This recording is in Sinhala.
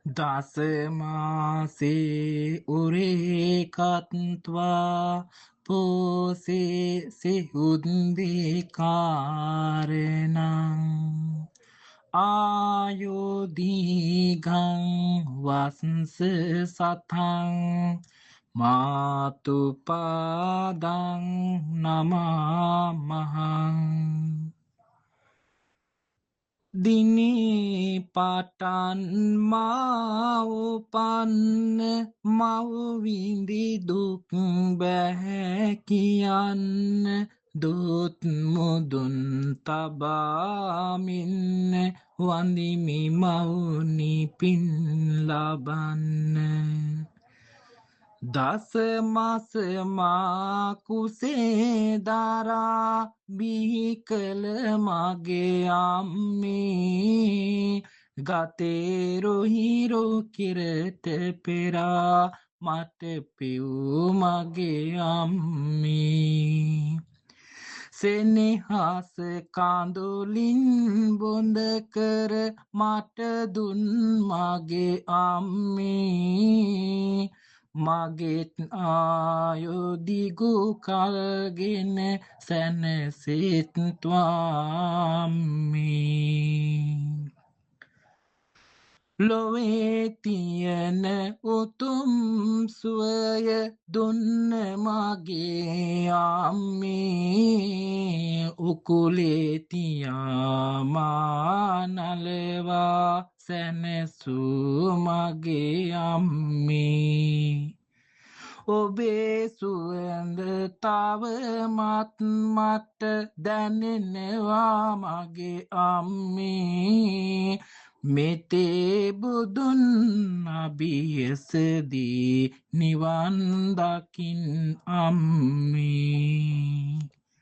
දසමාසේ උරේකත්වා පෝසේ සෙහුද්දේකාරනං ආයෝදීගං වස්ස සතං මාතුපාදං නමාමහං දිනේ පටන් මව්පන්න මව්විඳි දුක් බැහැ කියන්න දොත් මුදුන් තබාමින්න වඳිමි මවුනි පින් ලබන්න දසමසමා කුසේ දරා බිහි කළ මගේ අම්මේ ගතේරොහිරෝ කිරට පෙරා මට පිව් මගේ අම්මේ සෙනෙහස කඳුලින් බොඳ කර මට දුන් මගේ අම්මේ මගෙත් ආයුදිගු කල්ගෙන සැනසෙත්වාම්මේ ලොවේ තියන උතුම් සුවය දුන්න මගේ අම්මේ උකුලේ තියාමා නලවා සැනසූ මගේ අම්මේ ඔබේ සුවඳ තවමත් මට දැනෙනවා මගේ අම්මේ මෙතේ බුදුන් අභියසදී නිවන් දකින් අම්මේ